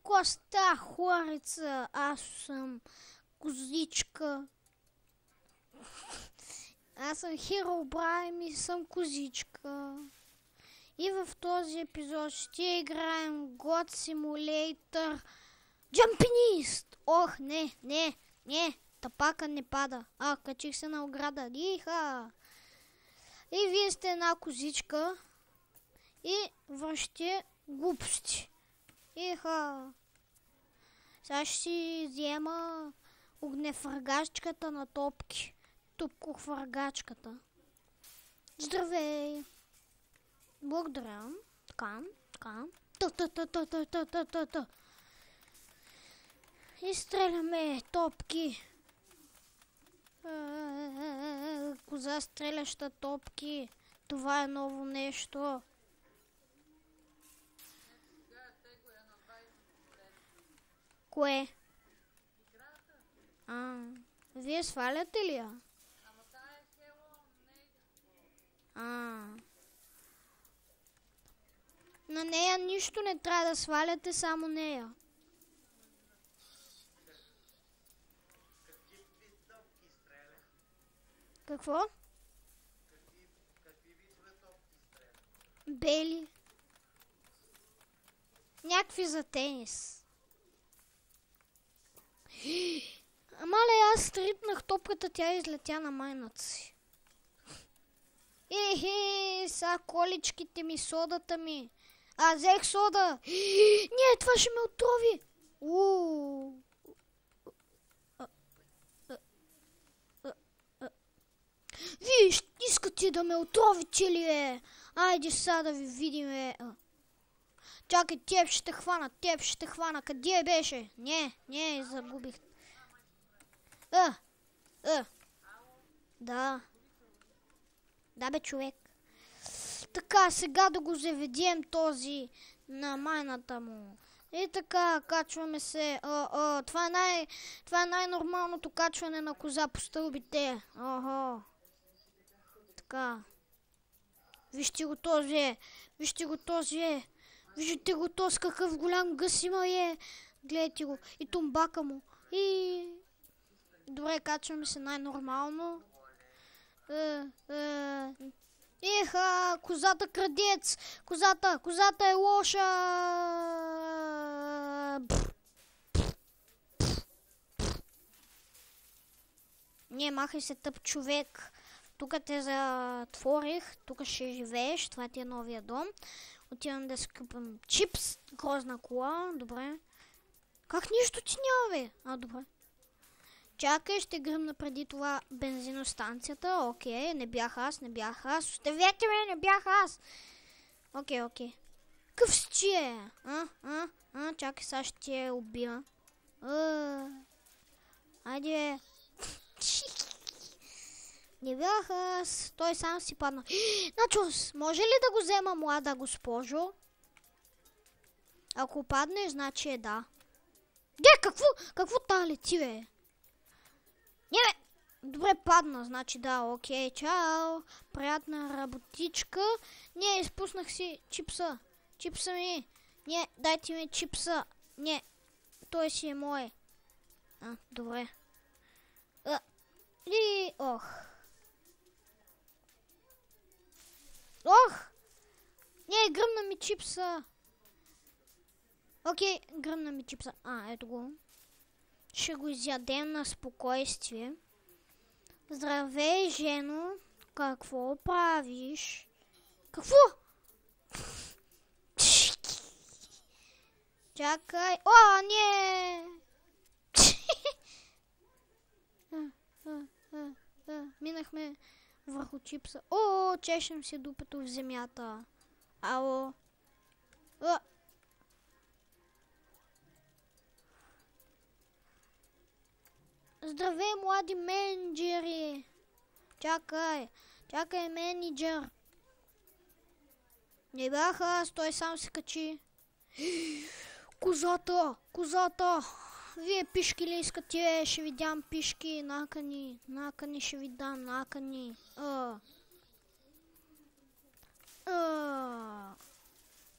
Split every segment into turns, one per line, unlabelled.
Коста Хорица, аз съм козичка. Аз съм Херобрайм и съм козичка. И в този епизод ще играем God Simulator Jumpinist. Ох, не, тапака не пада. Качих се на ограда. Иха! И вие сте една козичка и вършите глупости. Иха! Сега ще си взема огнефъргачката на топки. Топкохвъргачката. Здравей! Благодаря. Така. Та. И стреляме топки. Коза стреляща топки. Това е ново нещо. Кое? Вие сваляте ли я? На нея нищо не трябва да сваляте, само нея. Какво?
Какви видове топки стреляш?
Бели. Някакви за тенис. Мале, аз стритнах топката, тя излетя на майната си. Са количките ми, содата ми. Взех сода. Не, това ще ме отрови. Вие искате да ме отровите ли е? Айде сега да ви видим. Чакай, теб ще хвана. Къде беше? Не, загубих. Да. Да бе, човек. Така, сега да го заведем този на майната му. И така, качваме се. Това е най-нормалното качване на коза по стълбите. Така. Вижте го този. Виждате го този какъв голям гъс има е. Гледайте го. И тумбака му. И... Добре, качваме се най-нормално. Козата крадец! Козата е лоша! Не, махай се, тъп човек. Тук те затворих, тук ще живееш, това ти е новия дом. Отивам да си купим чипс, грозна кола, добре. Как нищо ти няма, бе? Добре. Чакай, ще гръмна преди това бензиностанцията. Окей, не бях аз. Оставете ме, не бях аз. Окей. Къв си ти е? Чакай, сега ще ти е убия. Айде. Не бях аз. Той сам си падна. Начос, може ли да го взема, млада госпожо? Ако паднеш, значи е да. Какво та лети, бе? Не, бе! Добре, падна, значи да, окей, чао. Приятна работичка. Не, изпуснах си чипса. Чипса ми. Не, дайте ми чипса. Не, той си е мой. Добре. Не, гръмна ми чипса. Окей, гръмна ми чипса. Ето го. Ще го изядем на спокойствие. Здравей, жено. Какво правиш? Какво? Чакай. Не! Минахме върху чипса. Чешем се дупето в земята. Ало. Здравей, млади менеджери! Чакай, менеджер! Не бях аз, той сам се качи. Козата! Вие пишки ли искате? Ще ви дам пишки, накани ще ви дам, накани.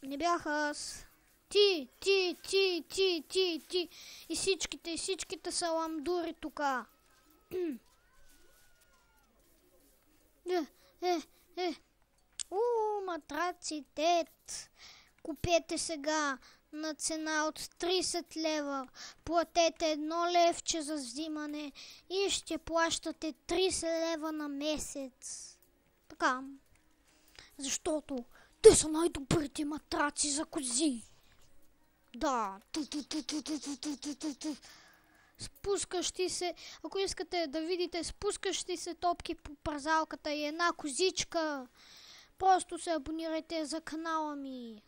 Не бях аз. Ти! ти. И всичките са ламдури тука. Матраците. Купете сега на цена от 30 лева. Платете 1 левче за взимане и ще плащате 30 лева на месец. Така. Защото те са най-добрите матраци за кози. Да. Спускащи се, ако искате да видите спускащи се топки по пързалката и една козичка, просто се абонирайте за канала ми.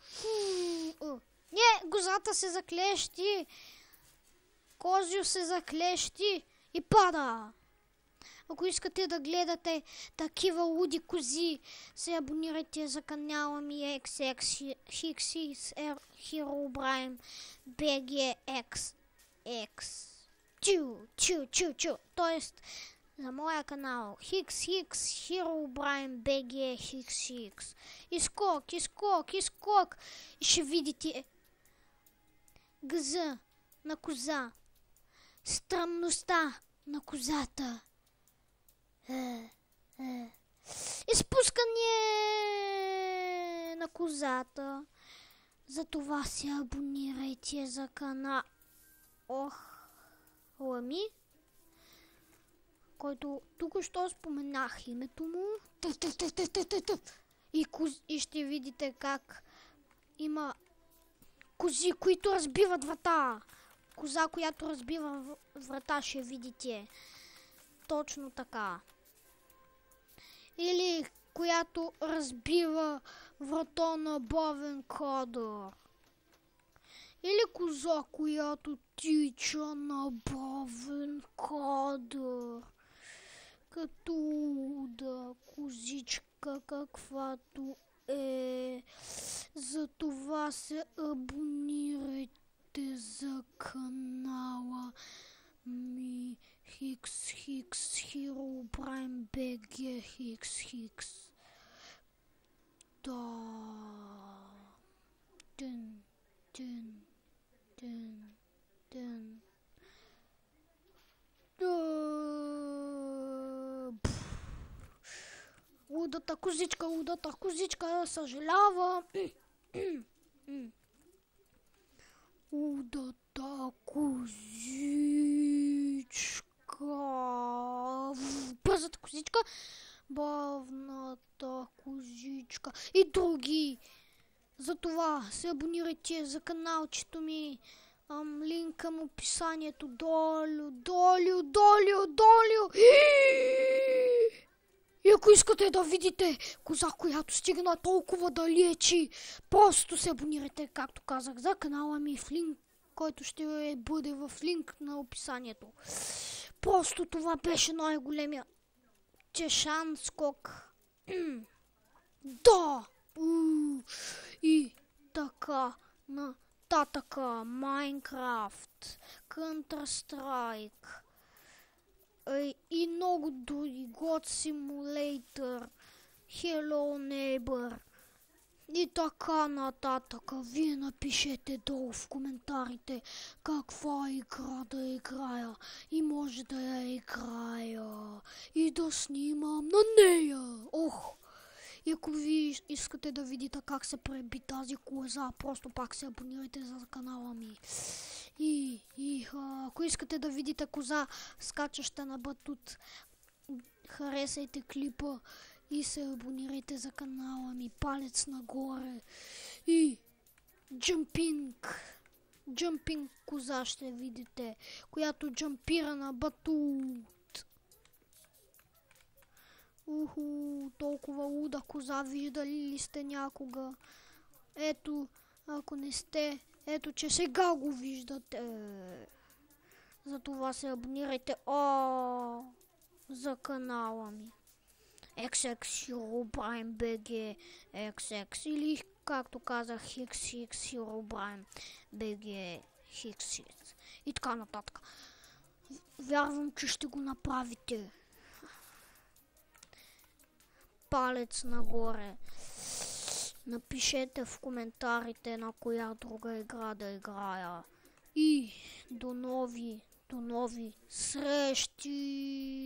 Не, козата се заклещи. Козио се заклещи и пада. Ако искате да гледате такива луди кози, се абонирайте за канала ми XX Herobrine BGXX. Чу. Тоест, за моя канал XX Herobrine BGXX. Изскок. И ще видите гъза на коза. Странността на козата. Изпускане на козата. Затова се абонирайте за канал Лами, който тук що споменах името му. И ще видите как има кози, които разбиват врата. Коза, която разбива врата, ще видите. Точно така. Или която разбива врата на бавен кадър. Или коза, която тича на бавен кадър. Като луда козичка, каквато е. Затова се абонирайте за канала ми XX Herobrine BGXX. Да. Дън. Лудата козичка, съжалява. Лудата козичка. Бързата козичка. Бавната козичка. И други. Затова се абонирайте за каналчето ми. Линк към описанието долу. И ако искате да видите коза, която стигна толкова далече, просто се абонирайте, както казах, за канала ми в линк, който ще бъде в линк на описанието. Просто това беше най-големия чешан скок. Да! И така нататъка. Майнкрафт, Counter-Strike и много други. God Simulator, Hello Neighbor и така нататък. Вие напишете долу в коментарите каква игра да играя и може да я играя и да снимам на нея. И ако ви искате да видите как се преби тази коза, просто пак се абонирайте за канала ми. И ако искате да видите коза скачаща на батут, харесайте клипа и се абонирайте за канала ми. Палец нагоре. И джампинг коза ще видите, която джампира на батут. Толкова луда коза виждали ли сте някога? Ето, ако не сте, ето че сега го виждате. Затова се абонирайте за канала ми. XX Herobrine BGXX или както казах XX Herobrine BGXX и така нататък. Вярвам, че ще го направите. Палец нагоре. Напишете в коментарите на коя друга игра да играя. И До нови срещи!